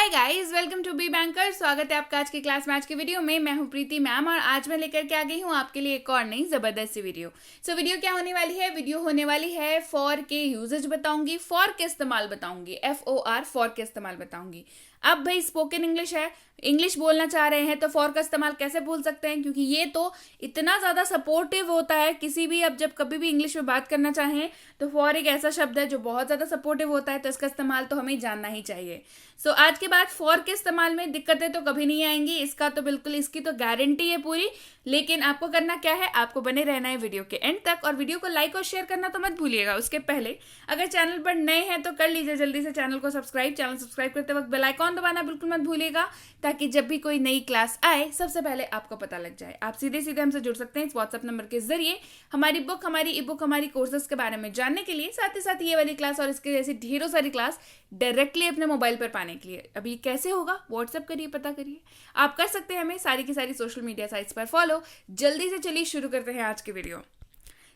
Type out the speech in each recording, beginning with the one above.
Hi guys, welcome to Be Banker. स्वागत है आपका आज की क्लास में। आज की वीडियो में मैं हूं प्रीति मैम और आज मैं लेकर के आ गई हूं आपके लिए एक और नई जबरदस्त सी वीडियो। वीडियो क्या होने वाली है? वीडियो होने वाली है फॉर के यूजेज बताऊंगी, फॉर के इस्तेमाल बताऊंगी, FOR फॉर के इस्तेमाल बताऊंगी। अब भाई स्पोकन इंग्लिश है, इंग्लिश बोलना चाह रहे हैं तो फॉर का इस्तेमाल कैसे बोल सकते हैं, क्योंकि ये तो इतना ज़्यादा सपोर्टिव होता है किसी भी, अब जब कभी भी इंग्लिश में बात करना चाहें तो फॉर एक ऐसा शब्द है जो बहुत ज़्यादा सपोर्टिव होता है, तो इसका इस्तेमाल तो हमें जानना ही चाहिए। आज के बाद फॉर के इस्तेमाल में दिक्कतें तो कभी नहीं आएंगी, इसका तो बिल्कुल, इसकी तो गारंटी है पूरी। लेकिन आपको करना क्या है, आपको बने रहना है वीडियो के एंड तक और वीडियो को लाइक और शेयर करना तो मत भूलिएगा। उसके पहले अगर चैनल पर नए हैं तो कर लीजिए जल्दी से चैनल को सब्सक्राइब। चैनल सब्सक्राइब करते वक्त बेल आइकॉन दबाना बिल्कुल मत भूलिएगा, ताकि जब भी कोई नई क्लास आए सबसे पहले आपको पता लग जाए। आप सीधे सीधे हमसे जुड़ सकते हैं इस व्हाट्सएप नंबर के जरिए, हमारी बुक, हमारी ई बुक, हमारी कोर्सेज के बारे में जानने के लिए, साथ ही साथ ये वाली क्लास और इसके जैसी ढेरों सारी क्लास डायरेक्टली अपने मोबाइल पर पाने के लिए। अभी कैसे होगा, व्हाट्सएप करिए, पता करिए। आप कर सकते हैं हमें सारी की सारी सोशल मीडिया साइट्स पर फॉलो। जल्दी से चलिए शुरू करते हैं आज की वीडियो।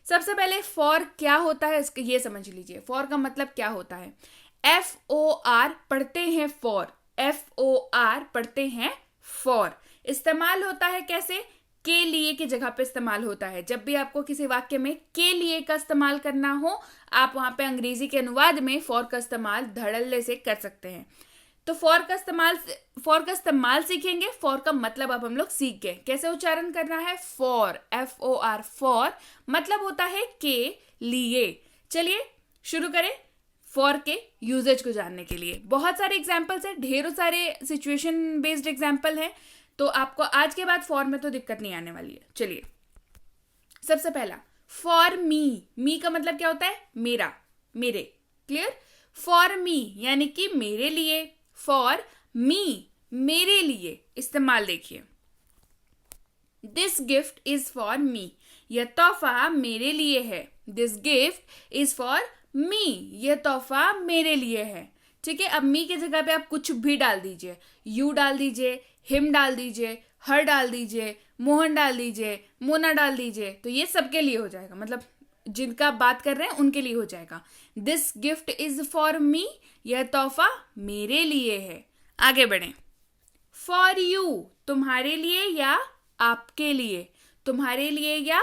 सबसे पहले फॉर क्या होता है इसके ये समझ लीजिए। फॉर का मतलब क्या होता है? FOR पढ़ते हैं फॉर, FOR पढ़ते हैं फॉर। इस्तेमाल होता है कैसे? के लिए की जगह पे इस्तेमाल होता है। जब भी आपको किसी वाक्य में के लिए का इस्तेमाल करना हो, आप वहां पे अंग्रेजी के अनुवाद में फॉर का इस्तेमाल धड़ल्ले से कर सकते हैं। तो फॉर का इस्तेमाल सीखेंगे। फॉर का मतलब अब हम लोग सीख गए, कैसे उच्चारण करना है। फॉर, FOR फॉर मतलब होता है के लिए। चलिए शुरू करें फॉर के यूजेज को जानने के लिए। बहुत सारे एग्जाम्पल्स है, ढेरों सारे सिचुएशन बेस्ड एग्जाम्पल है, तो आपको आज के बाद फॉर में तो दिक्कत नहीं आने वाली है। चलिए सबसे पहला फॉर मी का मतलब क्या होता है? मेरा, मेरे। क्लियर? फॉर मी यानी कि मेरे लिए। फॉर मी मेरे लिए। इस्तेमाल देखिए, this gift is for me, यह तोहफा मेरे लिए है। This gift is for me, यह तोहफा मेरे लिए है। ठीक है, अब मी की जगह पे आप कुछ भी डाल दीजिए, यू डाल दीजिए, हिम डाल दीजिए, हर डाल दीजिए, मोहन डाल दीजिए, मोना डाल दीजिए, तो ये सबके लिए हो जाएगा, मतलब जिनका बात कर रहे हैं उनके लिए हो जाएगा। This gift is for me, यह तोहफा मेरे लिए है। आगे बढ़े। फॉर यू तुम्हारे लिए या आपके लिए, तुम्हारे लिए या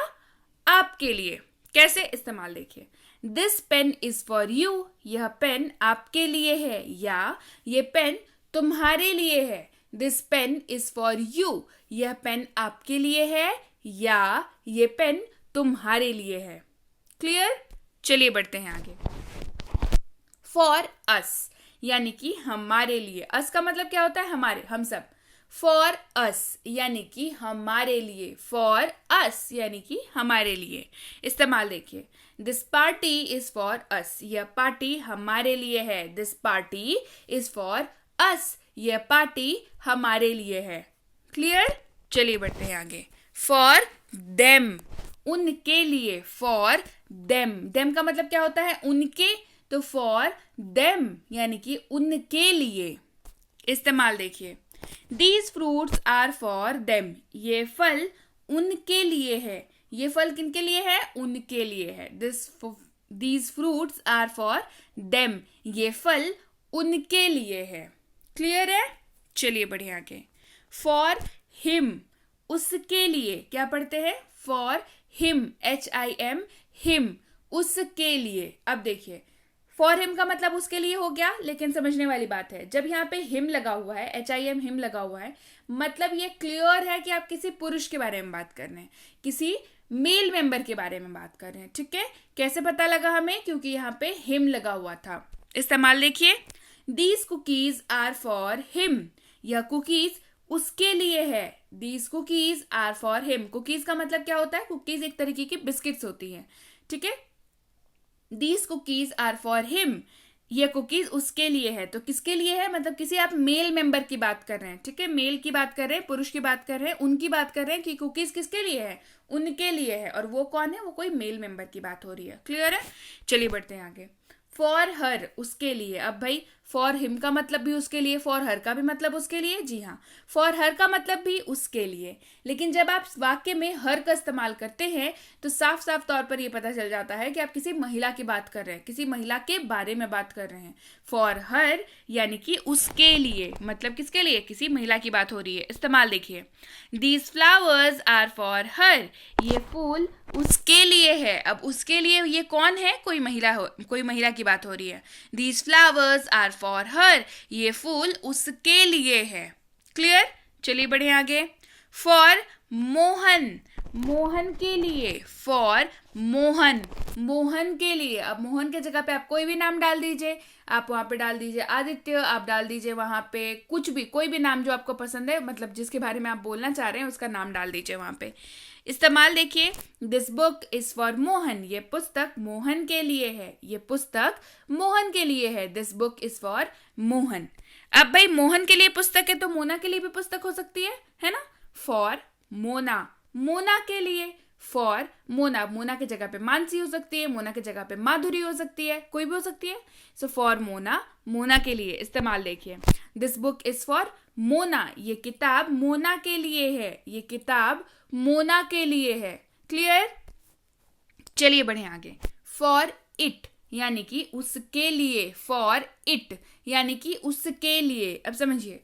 आपके लिए। कैसे इस्तेमाल देखिए, this pen is for you, यह पेन आपके लिए है या ये पेन तुम्हारे लिए है। This pen is for you, यह पेन आपके लिए है या ये पेन तुम्हारे लिए है। क्लियर? चलिए बढ़ते हैं आगे। फॉर अस यानी कि हमारे लिए। अस का मतलब क्या होता है? हमारे, हम सब। फॉर अस यानी कि हमारे लिए। फॉर अस यानी कि हमारे लिए। इस्तेमाल देखिए, this party is for us, यह पार्टी हमारे लिए है। This party is for us, यह पार्टी हमारे लिए है। क्लियर? चलिए बढ़ते हैं आगे। फॉर देम उनके लिए। फॉर देम का मतलब क्या होता है? उनके, तो फॉर देम यानी कि उनके लिए। इस्तेमाल देखिए, these fruits are for them, ये फल उनके लिए है। ये फल किनके लिए है? उनके लिए है। These fruits are for them, ये फल उनके लिए है। क्लियर है? चलिए बढ़िया आगे। फॉर हिम उसके लिए। क्या पढ़ते हैं? फॉर हिम, HIM, हिम, उसके लिए। अब देखिए, फॉर हिम का मतलब उसके लिए हो गया, लेकिन समझने वाली बात है, जब यहाँ पे हिम लगा हुआ है, HIM हिम लगा हुआ है, मतलब ये क्लियर है कि आप किसी पुरुष के बारे में बात कर रहे हैं, किसी मेल मेंबर के बारे में बात कर रहे हैं। ठीक है, कैसे पता लगा हमें? क्योंकि यहाँ पे हिम लगा हुआ था। इस्तेमाल देखिए, these cookies are for him, यह कुकीज उसके लिए है। These cookies are for him. Cookies का मतलब क्या होता है? कुकीज एक तरीके की बिस्किट्स होती हैं। ठीक है, these cookies are for him, ये कुकीज उसके लिए है। तो किसके लिए है? मतलब किसी आप मेल मेंबर की बात कर रहे हैं। ठीक है, मेल की बात कर रहे हैं, पुरुष की बात कर रहे हैं, उनकी बात कर रहे हैं कि कुकीज किसके लिए है? उनके लिए है। और वो कौन है? वो कोई मेल मेंबर की बात हो रही है। क्लियर है? चलिए बढ़ते हैं आगे। फॉर हर उसके लिए। अब भाई फॉर हिम का मतलब भी उसके लिए, फॉर हर का भी मतलब उसके लिए, जी हाँ, फॉर हर का मतलब भी उसके लिए। लेकिन जब आप वाक्य में हर का इस्तेमाल करते हैं तो साफ साफ तौर पर यह पता चल जाता है कि आप किसी महिला की बात कर रहे हैं, किसी महिला के बारे में बात कर रहे हैं। फॉर हर यानी कि उसके लिए, मतलब किसके लिए, किसी महिला की बात हो रही है। इस्तेमाल देखिए, these flowers are for her, ये फूल उसके लिए है। अब उसके लिए ये कौन है, कोई महिला की बात हो रही है। These flowers are for her, ये फूल उसके लिए है। क्लियर, चलिए बढ़े आगे। फॉर मोहन, मोहन के लिए, फॉर मोहन, मोहन के लिए। अब मोहन के जगह पे आप कोई भी नाम डाल दीजिए, आप वहां पे डाल दीजिए आदित्य, आप डाल दीजिए वहां पे कुछ भी, कोई भी नाम जो आपको पसंद है, मतलब जिसके बारे में आप बोलना चाह रहे हैं उसका नाम डाल दीजिए वहां पे। इस्तेमाल देखिए, this book is for Mohan, ये पुस्तक मोहन के लिए है, ये पुस्तक मोहन के लिए है। This book is for Mohan. अब भाई मोहन के लिए पुस्तक है तो मोना के लिए भी पुस्तक हो सकती है ना। फॉर मोना, मोना के लिए, फॉर मोना, मोना के जगह पे मानसी हो सकती है, मोना के जगह पे माधुरी हो सकती है, कोई भी हो सकती है। सो फॉर मोना, मोना के लिए। इस्तेमाल देखिए, this book is for Mona, ये किताब मोना के लिए है, ये किताब मोना के लिए है। क्लियर, चलिए बढ़े आगे। फॉर इट यानी कि उसके लिए, फॉर इट यानी कि उसके लिए। अब समझिए,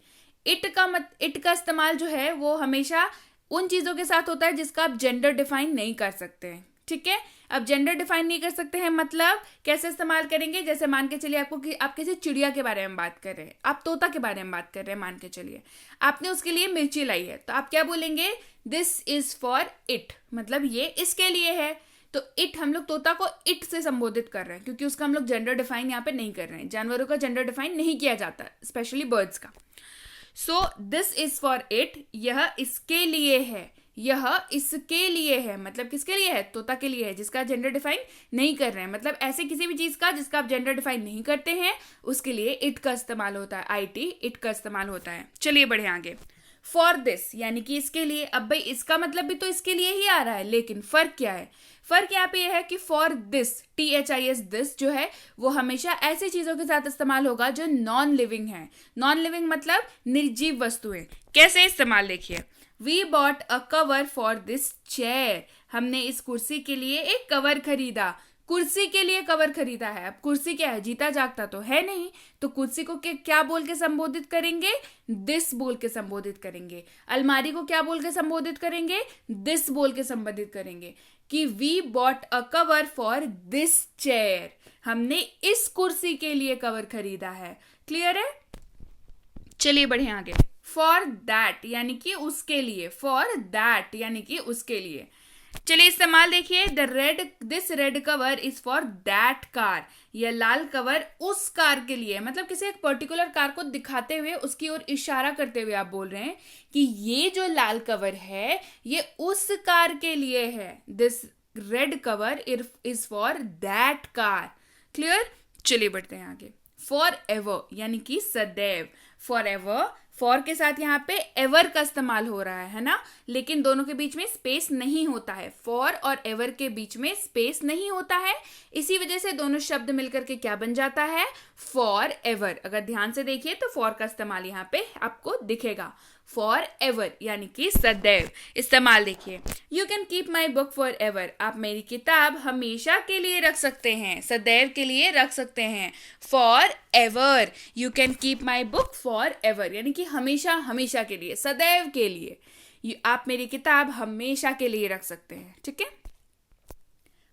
इट का इस्तेमाल जो है वो हमेशा उन चीजों के साथ होता है जिसका आप जेंडर डिफाइन नहीं कर सकते हैं। ठीक है, अब जेंडर डिफाइन नहीं कर सकते हैं मतलब कैसे इस्तेमाल करेंगे, जैसे मान के चलिए आपको कि आप किसी चिड़िया के बारे में बात कर रहे हैं, आप तोता के बारे में बात कर रहे हैं, मान के चलिए आपने उसके लिए मिर्ची लाई है, तो आप क्या बोलेंगे, दिस इज फॉर इट, मतलब ये इसके लिए है। तो इट, हम लोग तोता को इट से संबोधित कर रहे हैं क्योंकि उसका हम लोग जेंडर डिफाइन यहाँ पे नहीं कर रहे हैं। जानवरों का जेंडर डिफाइन नहीं किया जाता, स्पेशली बर्ड्स का। So this is for it, यह इसके लिए है, यह इसके लिए है, मतलब किसके लिए है, तोता के लिए है, जिसका जेंडर डिफाइन नहीं कर रहे हैं। मतलब ऐसे किसी भी चीज का जिसका आप जेंडर डिफाइन नहीं करते हैं उसके लिए इट का इस्तेमाल होता है, IT, इट का इस्तेमाल होता है। चलिए बढ़े आगे। फॉर दिस यानी कि इसके लिए। अब भाई इसका मतलब भी तो इसके लिए ही आ रहा है, लेकिन फर्क क्या है, फर्क यहाँ पे यह है कि फॉर दिस, THIS, दिस जो है वो हमेशा ऐसी चीजों के साथ इस्तेमाल होगा जो नॉन लिविंग है। नॉन लिविंग मतलब निर्जीव वस्तुएं। कैसे इस्तेमाल देखिए, we bought a cover for this chair, हमने इस कुर्सी के लिए एक कवर खरीदा। कुर्सी के लिए कवर खरीदा है। अब कुर्सी क्या है, जीता जागता तो है नहीं, तो कुर्सी को क्या बोल के संबोधित करेंगे, दिस बोल के संबोधित करेंगे। अलमारी को क्या बोल के संबोधित करेंगे, दिस बोल के संबोधित करेंगे कि we bought a cover for this chair, हमने इस कुर्सी के लिए कवर खरीदा है। क्लियर है, चलिए बढ़े आगे। फॉर दैट यानी कि उसके लिए, फॉर दैट यानी कि उसके लिए। चलिए इस्तेमाल देखिए, this red cover is for that car, यह लाल कवर उस कार के लिए, मतलब किसी एक पर्टिकुलर कार को दिखाते हुए उसकी ओर इशारा करते हुए आप बोल रहे हैं कि ये जो लाल कवर है ये उस कार के लिए है। This red cover is for that car. Clear, चलिए बढ़ते हैं आगे। फॉर एवर यानी कि सदैव। फॉर एवर, फॉर के साथ यहाँ पे एवर का इस्तेमाल हो रहा है ना, लेकिन दोनों के बीच में स्पेस नहीं होता है। फॉर और एवर के बीच में स्पेस नहीं होता है, इसी वजह से दोनों शब्द मिलकर के क्या बन जाता है, फॉर एवर। अगर ध्यान से देखिए तो फॉर का इस्तेमाल यहाँ पे आपको दिखेगा, फॉर एवर यानी कि सदैव। इस्तेमाल देखिए, you can keep my book for ever, आप मेरी किताब हमेशा के लिए रख सकते हैं, सदैव के लिए रख सकते हैं। For ever, you can keep my book for ever यानी कि हमेशा, हमेशा के लिए, सदैव के लिए आप मेरी किताब हमेशा के लिए रख सकते हैं। ठीक है।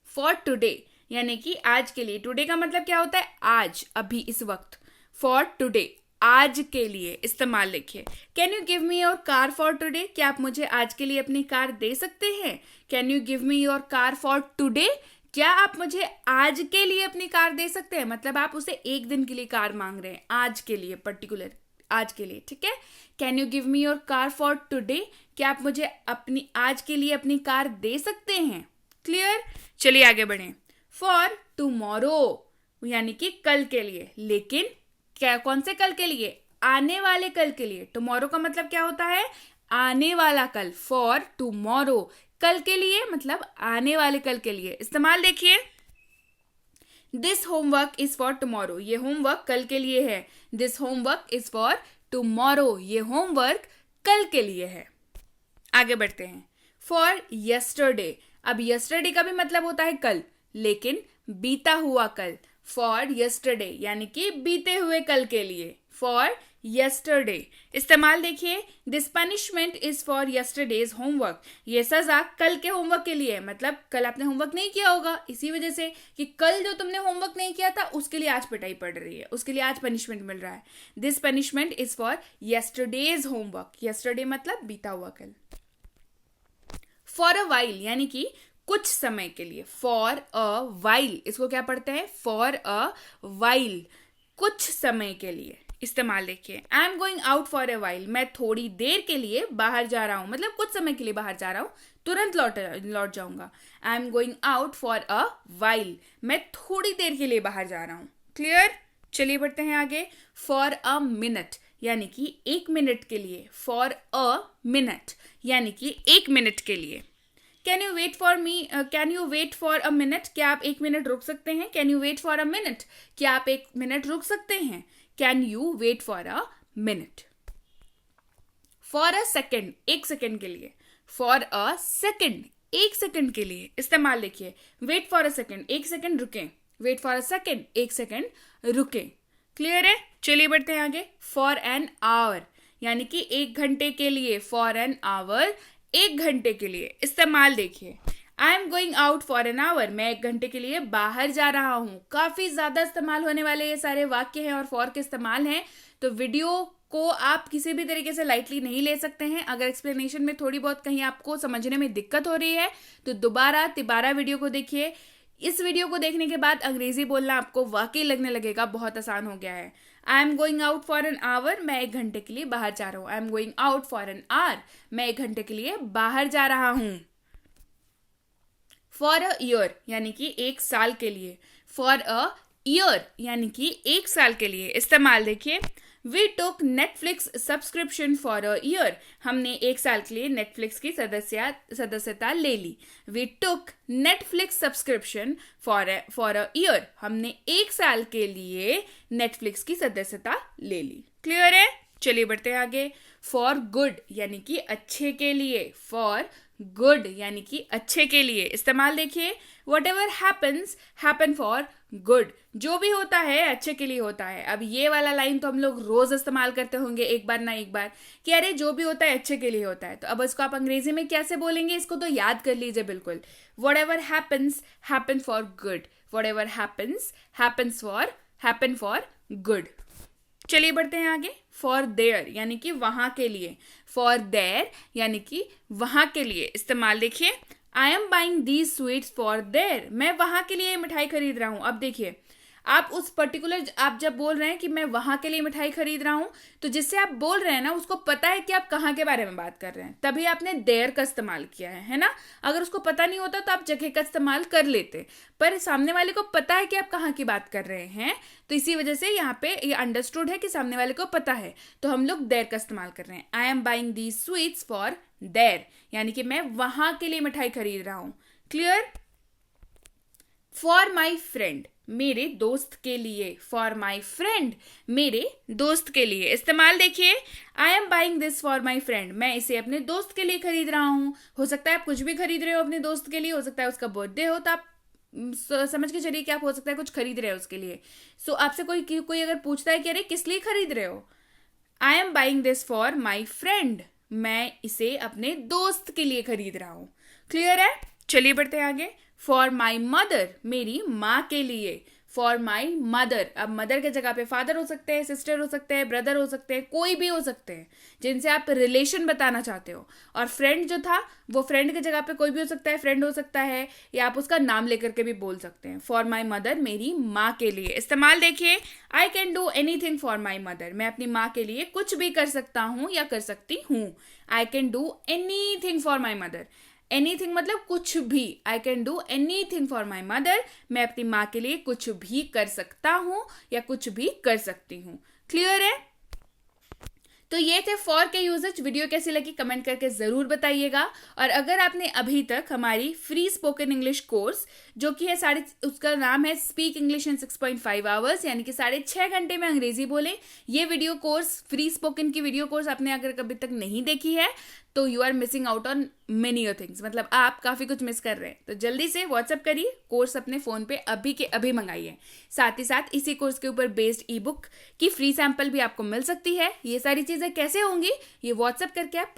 फॉर टुडे यानी कि आज के लिए। टुडे का मतलब क्या होता है, आज, अभी, इस वक्त। फॉर टुडे, आज के लिए। इस्तेमाल लिखिए, can you give me your car for today, क्या आप मुझे आज के लिए अपनी कार दे सकते हैं। Can you give me your car for today, क्या आप मुझे आज के लिए अपनी कार दे सकते हैं, मतलब आप उसे एक दिन के लिए कार मांग रहे हैं, आज के लिए, पर्टिकुलर आज के लिए। ठीक है, can you give me your car for today, क्या आप मुझे अपनी आज के लिए अपनी कार दे सकते हैं। क्लियर, चलिए आगे बढ़ें। फॉर टुमारो यानी कि कल के लिए, लेकिन क्या, कौन से कल के लिए, आने वाले कल के लिए। टुमारो का मतलब क्या होता है, आने वाला कल। फॉर टुमारो, कल के लिए मतलब आने वाले कल के लिए। इस्तेमाल देखिए, this homework is for tomorrow, ये होमवर्क कल के लिए है. This homework is for tomorrow, ये होमवर्क कल के लिए है. आगे बढ़ते हैं. फॉर यस्टरडे, अब यस्टरडे का भी मतलब होता है कल, लेकिन बीता हुआ कल. फॉर यस्टरडे यानी कि बीते हुए कल के लिए. फॉर यस्टरडे इस्तेमाल देखिए. This punishment is for yesterday's homework, ये सजा कल के होमवर्क के लिए, मतलब कल आपने होमवर्क नहीं किया होगा, इसी वजह से कि कल जो तुमने होमवर्क नहीं किया था उसके लिए आज पिटाई पड़ रही है, उसके लिए आज पनिशमेंट मिल रहा है. This punishment is for yesterday's homework, yesterday मतलब बीता हुआ कल. फॉर अ वाइल यानी कि कुछ समय के लिए. फॉर अ वाइल, इसको क्या पढ़ते हैं? फॉर अ वाइल, कुछ समय के लिए. इस्तेमाल देखिए. I am going out for a while, मैं थोड़ी देर के लिए बाहर जा रहा हूं, मतलब कुछ समय के लिए बाहर जा रहा हूं, तुरंत लौट जाऊंगा. I am going out for a while, मैं थोड़ी देर के लिए बाहर जा रहा हूं. क्लियर? चलिए बढ़ते हैं आगे. फॉर अ मिनट यानी कि 1 मिनट के लिए. फॉर अ मिनट यानी कि 1 मिनट के लिए. Can you wait for me, can you wait for a minute, क्या आप 1 मिनट रुक सकते हैं? Can you wait for a minute, क्या आप 1 मिनट रुक सकते हैं? Can you wait for a minute. For a second, 1 second के लिए. फॉर अ सेकेंड, 1 सेकेंड के लिए. इस्तेमाल देखिए. Wait for a second, 1 second रुकें. Wait for a second, 1 second रुकें. क्लियर है? चलिए बढ़ते हैं आगे. फॉर एन आवर यानी कि 1 घंटे के लिए. फॉर एन आवर, 1 घंटे के लिए. इस्तेमाल देखिए. I am going out for an hour, मैं 1 घंटे के लिए बाहर जा रहा हूं. काफी ज्यादा इस्तेमाल होने वाले ये सारे वाक्य हैं और फॉर के इस्तेमाल हैं, तो वीडियो को आप किसी भी तरीके से लाइटली नहीं ले सकते हैं. अगर एक्सप्लेनेशन में थोड़ी बहुत कहीं आपको समझने में दिक्कत हो रही है तो दोबारा तिबारा वीडियो को देखिए. इस वीडियो को देखने के बाद अंग्रेजी बोलना आपको वाकई लगने लगेगा बहुत आसान हो गया है. I am going out for an hour, मैं 1 घंटे के लिए बाहर जा रहा हूं. I am going out for an hour, मैं 1 घंटे के लिए बाहर जा रहा हूं. फॉर अ ईयर यानी कि 1 साल के लिए. फॉर अ ईयर यानी कि 1 साल के लिए. इस्तेमाल देखिए. We took Netflix subscription for a year, हमने 1 साल के लिए नेटफ्लिक्स की सदस्यता ले ली. We took Netflix subscription for a year, हमने 1 साल के लिए नेटफ्लिक्स की सदस्यता ले ली. क्लियर है? चलिए बढ़ते हैं आगे. फॉर गुड यानी कि अच्छे के लिए. फॉर गुड यानी कि अच्छे के लिए. इस्तेमाल देखिए. What ever happen for good, जो भी होता है अच्छे के लिए होता है. अब ये वाला लाइन तो हम लोग रोज इस्तेमाल करते होंगे एक बार ना एक बार, कि अरे जो भी होता है अच्छे के लिए होता है. तो अब इसको आप अंग्रेजी में कैसे बोलेंगे, इसको तो याद कर लीजिए बिल्कुल. What ever happen for good. What ever happen for good. चलिए बढ़ते हैं आगे. फॉर देयर यानी कि वहां के लिए. फॉर देयर यानी कि वहां के लिए. इस्तेमाल देखिए. I am buying these sweets for their, मैं वहां के लिए मिठाई खरीद रहा हूं. अब देखिए, आप उस पर्टिकुलर, आप जब बोल रहे हैं कि मैं वहां के लिए मिठाई खरीद रहा हूं, तो जिससे आप बोल रहे हैं ना उसको पता है कि आप कहाँ के बारे में बात कर रहे हैं, तभी आपने देयर का इस्तेमाल किया है ना. अगर उसको पता नहीं होता तो आप जगह का इस्तेमाल कर लेते, पर सामने वाले को पता है कि आप कहाँ की बात कर रहे हैं, तो इसी वजह से यहाँ पे ये अंडरस्टूड है कि सामने वाले को पता है, तो हम लोग देयर का इस्तेमाल कर रहे हैं. I am buying these sweets for their यानी कि मैं वहां के लिए मिठाई खरीद रहा हूं. क्लियर? फॉर माई फ्रेंड, मेरे दोस्त के लिए. फॉर माई फ्रेंड, मेरे दोस्त के लिए. इस्तेमाल देखिए. I am buying this for my friend, मैं इसे अपने दोस्त के लिए खरीद रहा हूं. हो सकता है आप कुछ भी खरीद रहे हो अपने दोस्त के लिए, हो सकता है उसका बर्थडे हो, तो आप समझ के चलिए कि आप हो सकता है कुछ खरीद रहे हो उसके लिए. सो आपसे कोई अगर पूछता है कि अरे किस लिए खरीद रहे हो, I am buying this for my friend, मैं इसे अपने दोस्त के लिए खरीद रहा हूं. क्लियर है? चलिए बढ़ते हैं आगे. फॉर माई मदर, मेरी माँ के लिए. फॉर माई मदर, अब मदर के जगह पे फादर हो सकते हैं, सिस्टर हो सकते हैं, ब्रदर हो सकते हैं, कोई भी हो सकते हैं जिनसे आप रिलेशन बताना चाहते हो. और फ्रेंड जो था वो फ्रेंड के जगह पे कोई भी हो सकता है, फ्रेंड हो सकता है, या आप उसका नाम लेकर के भी बोल सकते हैं. फॉर माई मदर, मेरी माँ के लिए. इस्तेमाल देखिए. I can do anything for my mother, मैं अपनी माँ के लिए कुछ भी कर सकता हूँ या कर सकती हूँ. I can do anything for my mother. Anything मतलब कुछ भी. I can do anything for my mother, मैं अपनी माँ के लिए कुछ भी कर सकता हूँ या कुछ भी कर सकती हूँ. क्लियर है? तो ये थे फॉर के यूजेज। वीडियो कैसी लगी कमेंट करके जरूर बताइएगा। और अगर आपने अभी तक हमारी फ्री स्पोकन इंग्लिश कोर्स जो कि है उसका नाम है स्पीक इंग्लिश इन 6.5 आवर्स, यानी कि 6.5 घंटे में अंग्रेजी बोले, ये वीडियो कोर्स फ्री स्पोकन की वीडियो कोर्स आपने अगर कभी तक नहीं देखी है तो you are missing out on many of things, मतलब आप काफी कुछ मिस कर रहे हैं। तो जल्दी से व्हाट्सअप करिए, कोर्स अपने फोन पे अभी के अभी मंगाइए। साथ ही साथ इसी कोर्स के ऊपर बेस्ड ई बुक की फ्री सैंपल भी आपको मिल सकती है। ये सारी चीजें कैसे होंगी ये व्हाट्सअप करके आप